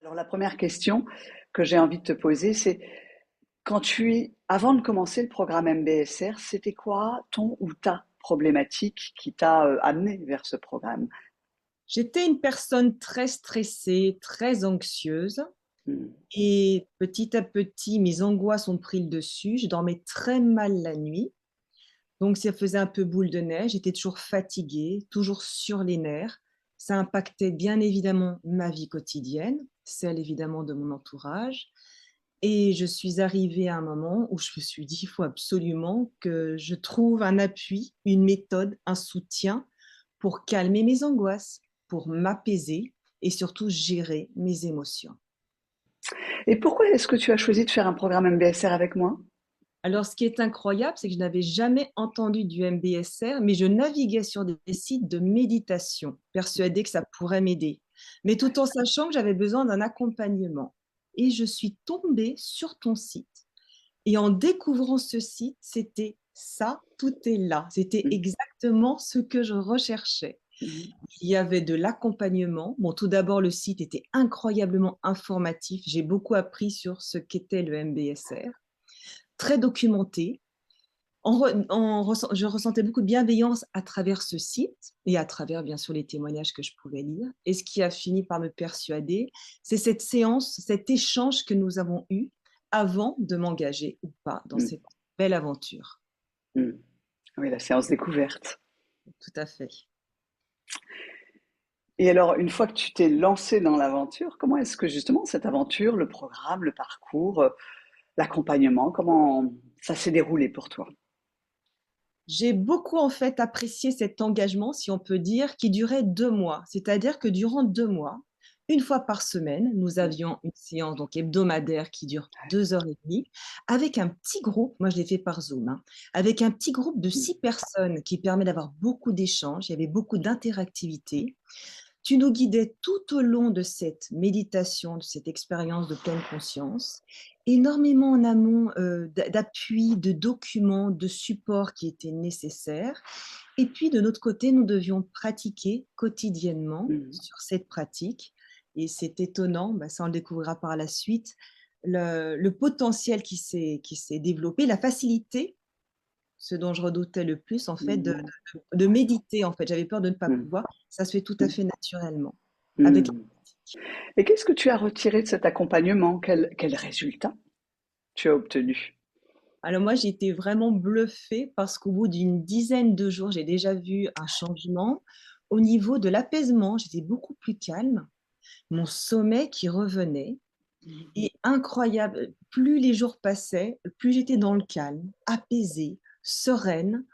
Alors la première question que j'ai envie de te poser, c'est avant de commencer le programme MBSR, c'était quoi ton ou ta problématique qui t'a amené vers ce programme? J'étais une personne très stressée, très anxieuse Hmm. et petit à petit, mes angoisses ont pris le dessus. Je dormais très mal la nuit, donc ça faisait un peu boule de neige. J'étais toujours fatiguée, toujours sur les nerfs. Ça impactait bien évidemment ma vie quotidienne, celle évidemment de mon entourage. Et je suis arrivée à un moment où je me suis dit, il faut absolument que je trouve un appui, une méthode, un soutien pour calmer mes angoisses, pour m'apaiser et surtout gérer mes émotions. Et pourquoi est-ce que tu as choisi de faire un programme MBSR avec moi? Alors, ce qui est incroyable, c'est que je n'avais jamais entendu du MBSR, mais je naviguais sur des sites de méditation, persuadée que ça pourrait m'aider, mais tout en sachant que j'avais besoin d'un accompagnement. Et je suis tombée sur ton site. Et en découvrant ce site, c'était ça, tout est là. C'était Hmm. exactement ce que je recherchais. Hmm. Il y avait de l'accompagnement. Bon, tout d'abord, le site était incroyablement informatif. J'ai beaucoup appris sur ce qu'était le MBSR, très documenté. Je ressentais beaucoup de bienveillance à travers ce site et à travers, bien sûr, les témoignages que je pouvais lire. Et ce qui a fini par me persuader, c'est cette séance, cet échange que nous avons eu avant de m'engager ou pas dans Hmm. cette belle aventure. Hmm. Oui, la séance découverte. Tout à fait. Et alors, une fois que tu t'es lancé dans l'aventure, comment est-ce que justement cette aventure, le programme, le parcours, l'accompagnement, comment ça s'est déroulé pour toi? J'ai beaucoup en fait apprécié cet engagement, si on peut dire, qui durait 2 mois. C'est-à-dire que durant 2 mois, une fois par semaine, nous Hmm. avions une séance donc hebdomadaire qui dure 2 heures et demie, avec un petit groupe, moi je l'ai fait par Zoom, hein, avec un petit groupe de Hmm. 6 personnes qui permet d'avoir beaucoup d'échanges, il y avait beaucoup d'interactivité. Tu nous guidais tout au long de cette méditation, de cette expérience de pleine conscience, énormément en amont d'appui, de documents, de supports qui étaient nécessaires. Et puis de notre côté, nous devions pratiquer quotidiennement Hmm. sur cette pratique. Et c'est étonnant, bah, ça on le découvrira par la suite, le potentiel qui s'est développé, la facilité, ce dont je redoutais le plus, en fait, de, Hmm. de méditer. En fait, j'avais peur de ne pas Hmm. pouvoir. Ça se fait tout à Hmm. fait naturellement. Avec Hmm. Et qu'est-ce que tu as retiré de cet accompagnement? Quel résultat tu as obtenu? Alors moi, j'ai été vraiment bluffée parce qu'au bout d'une dizaine de jours, j'ai déjà vu un changement au niveau de l'apaisement. J'étais beaucoup plus calme, mon sommeil qui revenait. Et incroyable, plus les jours passaient, plus j'étais dans le calme, apaisée, sereine,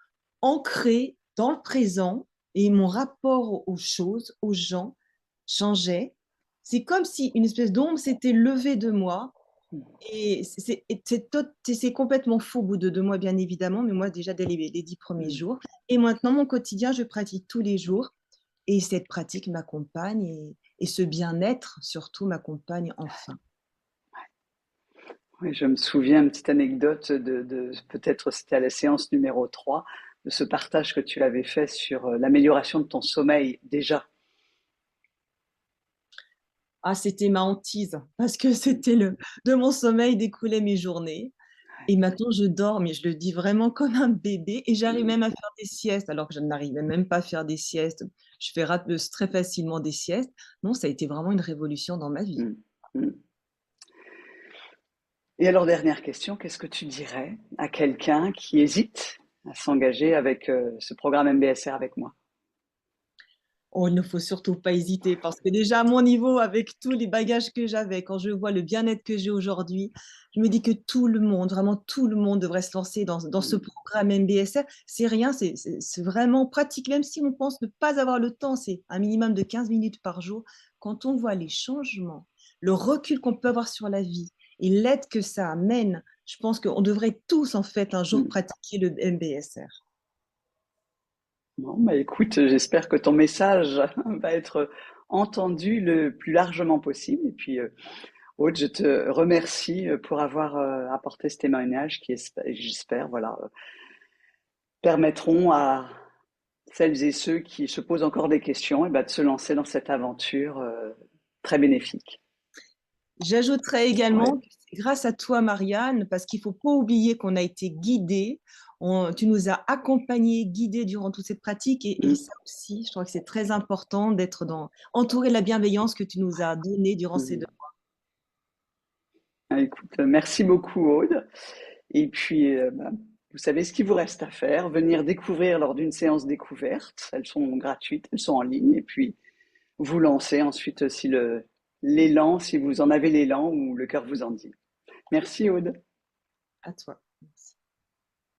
ancrée dans le présent et mon rapport aux choses, aux gens changeait. C'est comme si une espèce d'ombre s'était levée de moi et c'est complètement faux au bout de 2 mois, bien évidemment, mais moi déjà dès les 10 premiers Hmm. jours. Et maintenant, mon quotidien, je pratique tous les jours et cette pratique m'accompagne et ce bien-être surtout m'accompagne enfin. Oui, je me souviens, une petite anecdote peut-être c'était à la séance numéro 3 de ce partage que tu avais fait sur l'amélioration de ton sommeil déjà. Ah, c'était ma hantise parce que c'était de mon sommeil découlaient mes journées. Et maintenant, je dors, mais je le dis vraiment comme un bébé et j'arrive même à faire des siestes alors que je n'arrivais même pas à faire des siestes. Je fais très facilement des siestes. Non, ça a été vraiment une révolution dans ma vie. Mm. Mm. Et alors, dernière question, qu'est-ce que tu dirais à quelqu'un qui hésite à s'engager avec ce programme MBSR avec moi? Oh, il ne faut surtout pas hésiter parce que déjà à mon niveau, avec tous les bagages que j'avais, quand je vois le bien-être que j'ai aujourd'hui, je me dis que tout le monde, vraiment tout le monde devrait se lancer dans ce Mm. programme MBSR. C'est rien, c'est vraiment pratique, même si on pense ne pas avoir le temps, c'est un minimum de 15 minutes par jour. Quand on voit les changements, le recul qu'on peut avoir sur la vie et l'aide que ça amène, je pense qu'on devrait tous en fait un jour Mm. pratiquer le MBSR. Bon, bah écoute, j'espère que ton message va être entendu le plus largement possible. Et puis, Aude, je te remercie pour avoir apporté ce témoignage qui, j'espère, voilà, permettront à celles et ceux qui se posent encore des questions, et ben, de se lancer dans cette aventure très bénéfique. J'ajouterais Ouais. également que c'est grâce à toi, Marianne, parce qu'il ne faut pas oublier qu'on a été guidés. Tu nous as accompagnés, guidés durant toute cette pratique. Et Mm, ça aussi, je trouve que c'est très important d'être entouré de la bienveillance que tu nous as donnée durant ces deux. mm. Ah, écoute, merci beaucoup, Aude. Et puis, bah, vous savez ce qu'il vous reste à faire, venir découvrir lors d'une séance découverte. Elles sont gratuites, elles sont en ligne. Et puis, vous lancer ensuite si l'élan, si vous en avez l'élan ou le cœur vous en dit. Merci, Aude. À toi.